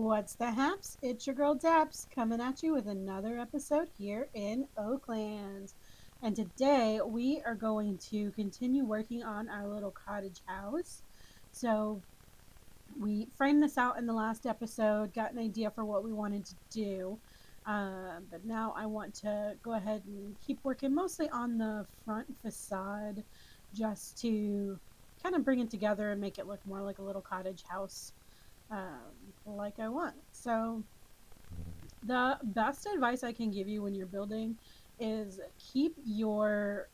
What's the haps? It's your girl Daps coming at you with another episode here in Oaklands. And today we are going to continue working on our little cottage house. So we framed this out in the last episode, got an idea for what we wanted to do. But now I want to go ahead and keep working mostly on the front facade just to kind of bring it together and make it look more like a little cottage house like I want. So the best advice I can give you when you're building is keep your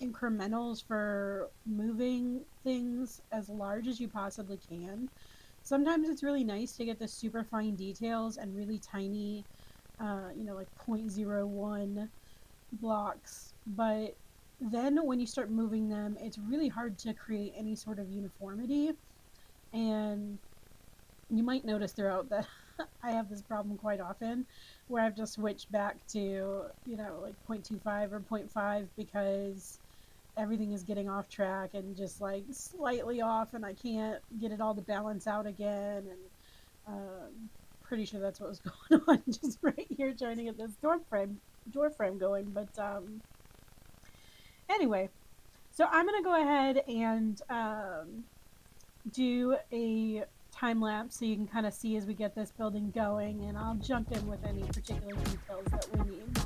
incrementals for moving things as large as you possibly can. Sometimes it's really nice to get the super fine details and really tiny, like 0.01 blocks, but then when you start moving them, it's really hard to create any sort of uniformity. And you might notice throughout that I have this problem quite often where I've just switched back to, like 0.25 or zero point 0.5 because everything is getting off track and just like slightly off and I can't get it all to balance out again. And pretty sure that's what was going on just right here trying to get this door frame going. But anyway, so I'm going to go ahead and do a time lapse so you can kind of see as we get this building going, and I'll jump in with any particular details that we need.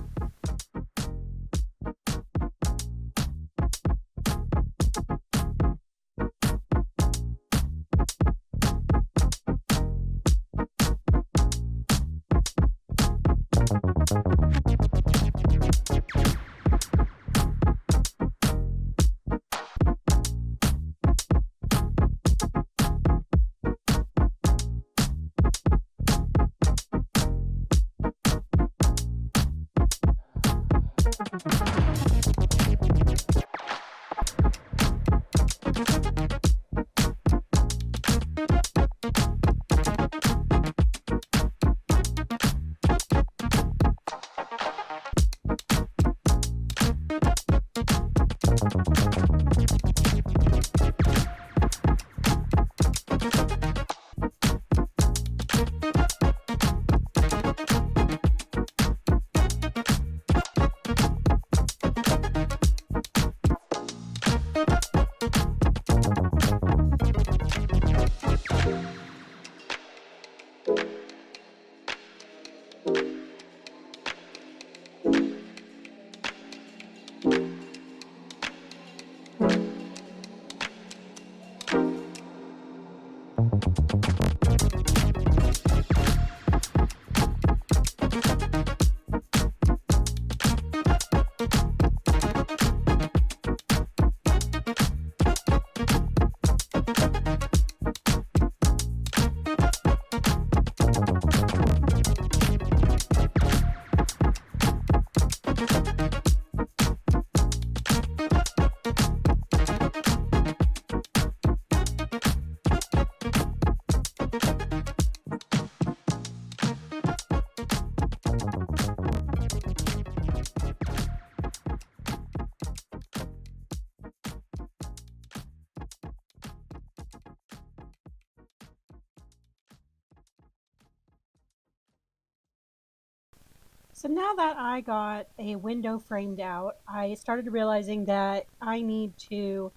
So now that I got a window framed out, I started realizing that I need to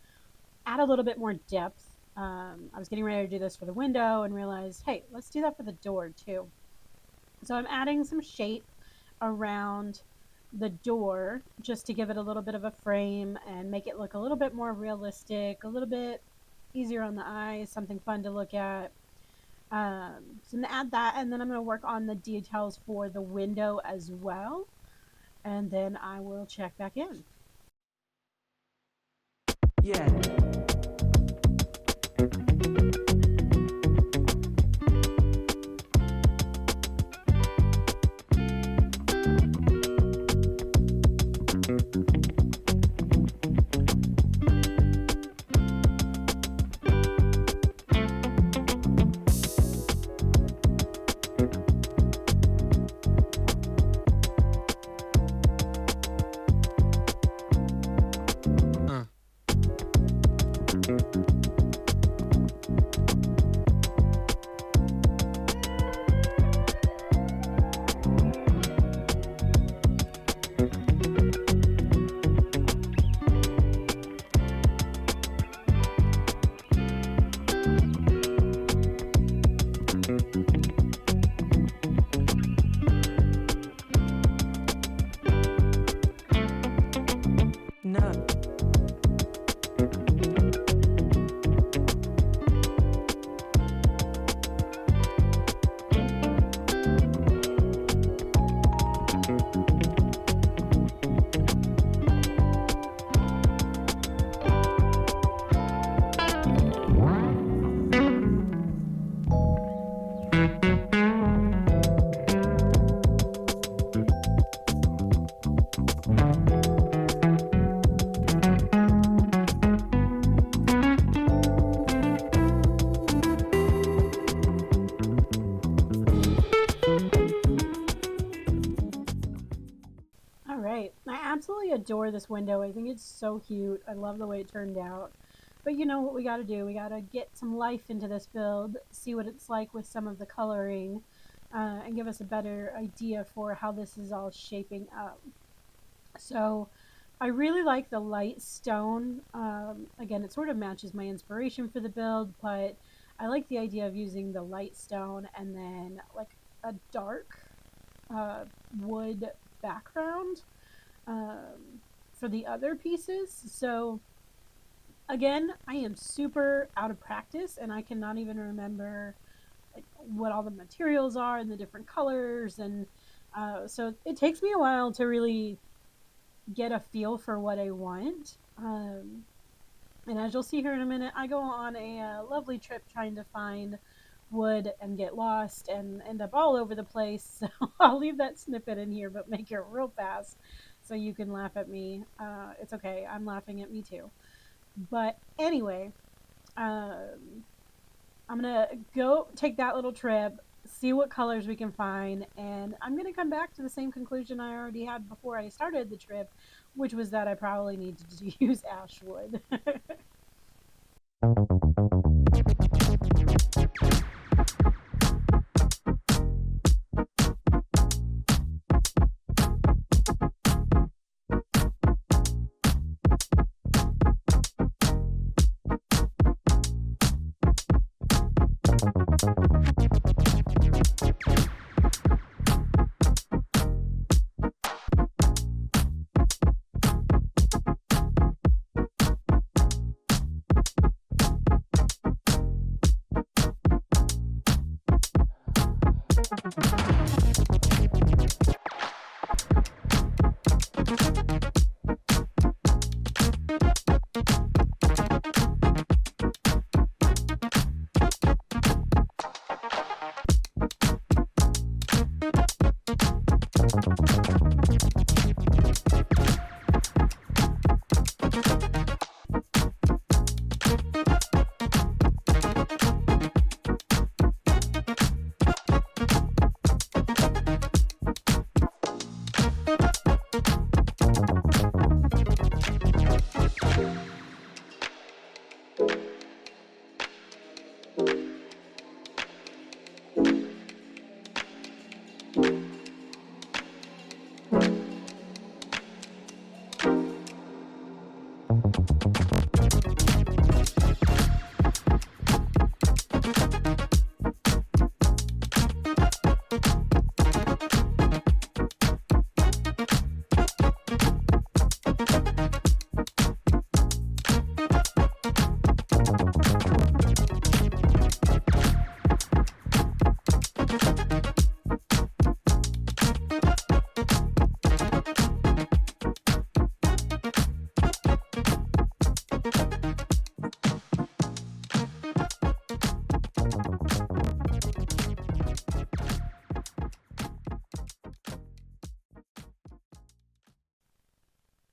add a little bit more depth. I was getting ready to do this for the window and realized, hey, let's do that for the door too. So I'm adding some shape around the door just to give it a little bit of a frame and make it look a little bit more realistic, a little bit easier on the eyes, something fun to look at. So I'm going to add that, and then I'm going to work on the details for the window as well, and then I will check back in. Yeah. up. All right. I absolutely adore this window. I think it's so cute. I love the way it turned out. But you know what we got to do? We got to get some life into this build, see what it's like with some of the coloring, and give us a better idea for how this is all shaping up. So I really like the light stone. Again, it sort of matches my inspiration for the build, but I like the idea of using the light stone and then like a dark uh, wood background for the other pieces. So again, I am super out of practice and I cannot even remember like what all the materials are and the different colors, and so it takes me a while to really get a feel for what I want. And as you'll see here in a minute, I go on a lovely trip trying to find wood and get lost and end up all over the place. So I'll leave that snippet in here, but make it real fast so you can laugh at me. It's okay, I'm laughing at me too. But anyway, um, I'm gonna go take that little trip, see what colors we can find, and I'm gonna come back to the same conclusion I already had before I started the trip, which was that I probably need to use ash wood.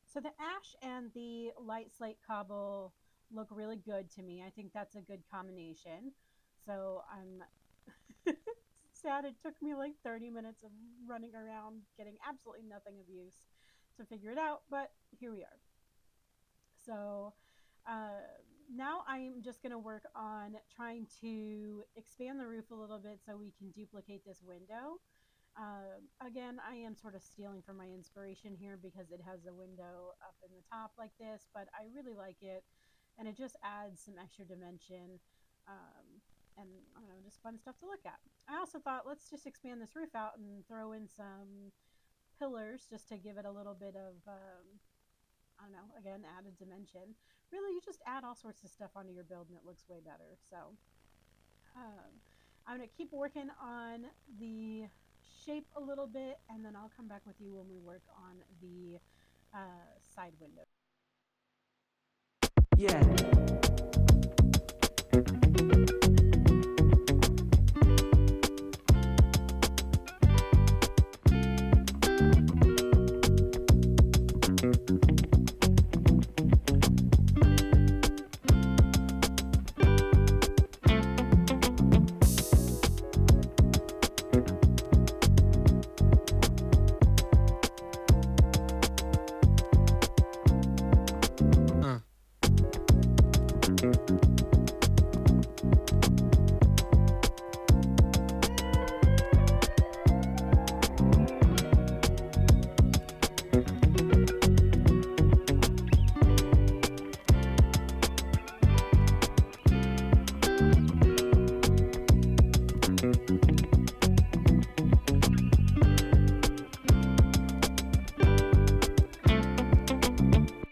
So the ash and the light slate cobble look really good to me. I think that's a good combination. So I'm sad it took me like 30 minutes of running around getting absolutely nothing of use to figure it out, but here we are. So uh, now I'm just going to work on trying to expand the roof a little bit so we can duplicate this window. Again, I am sort of stealing from my inspiration here because it has a window up in the top like this, but I really like it and it just adds some extra dimension, um, and I don't know, just fun stuff to look at. I also thought let's just expand this roof out and throw in some pillars just to give it a little bit of I don't know, again, added dimension. Really, you just add all sorts of stuff onto your build and it looks way better. So um, I'm going to keep working on the shape a little bit, and then I'll come back with you when we work on the side window. Yeah.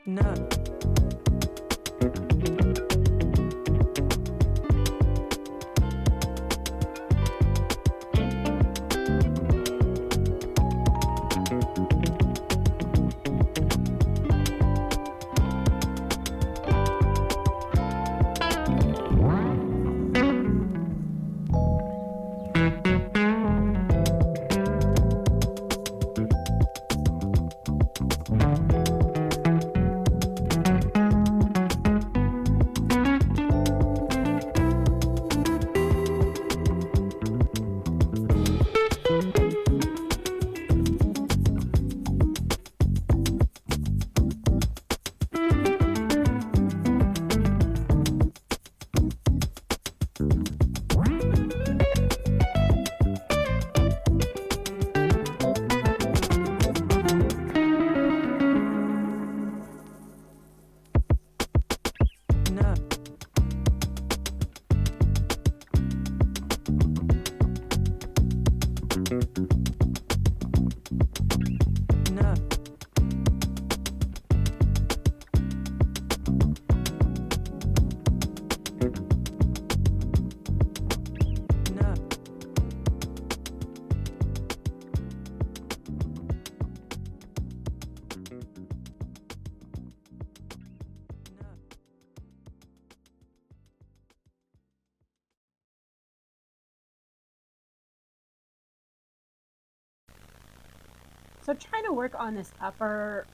No. No. No. No. So trying to work on this upper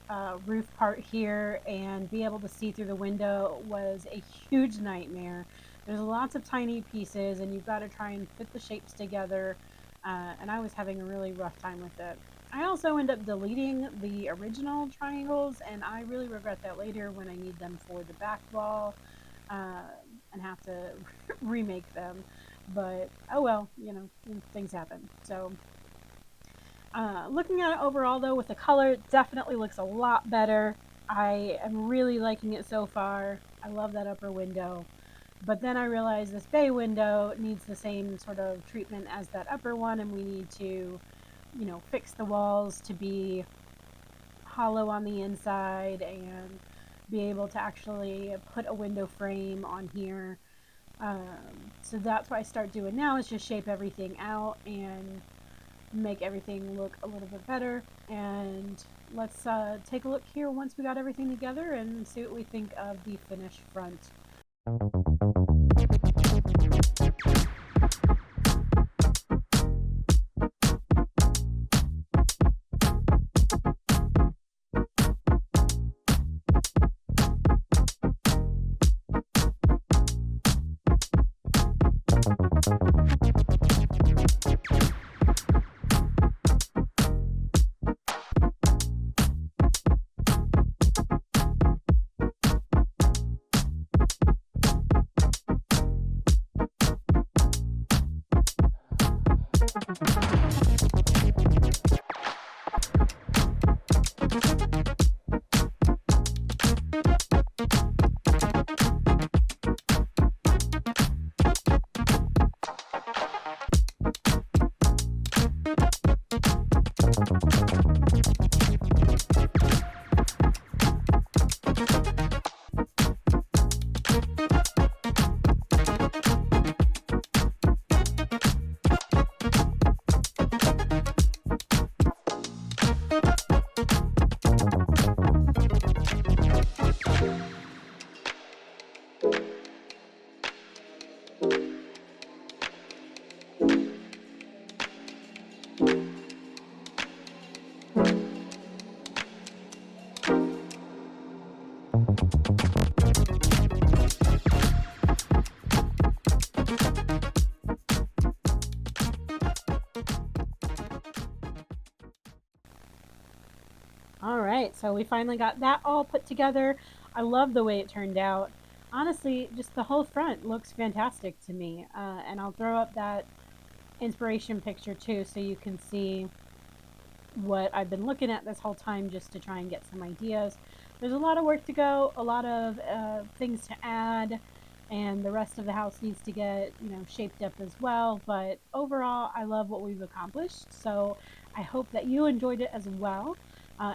roof part here and be able to see through the window was a huge nightmare. There's lots of tiny pieces and you've got to try and fit the shapes together, and I was having a really rough time with it. I also end up deleting the original triangles, and I really regret that later when I need them for the back wall uh, and have to remake them. But oh well, things happen. So looking at it overall, though, with the color, it definitely looks a lot better. I am really liking it so far. I love that upper window. But then I realized this bay window needs the same sort of treatment as that upper one, and we need to, fix the walls to be hollow on the inside and be able to actually put a window frame on here. So that's what I start doing now, is just shape everything out and make everything look a little bit better. And let's take a look here once we got everything together and see what we think of the finished front. So we finally got that all put together. I love the way it turned out. Honestly, just the whole front looks fantastic to me. And I'll throw up that inspiration picture too so you can see what I've been looking at this whole time just to try and get some ideas. There's a lot of work to go, a lot of things to add, and the rest of the house needs to get, shaped up as well. But overall, I love what we've accomplished. So I hope that you enjoyed it as well.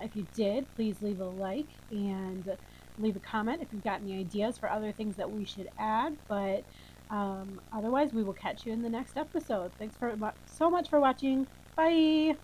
If you did, please leave a like and leave a comment if you've got any ideas for other things that we should add. But otherwise, we will catch you in the next episode. Thanks so much for watching. Bye.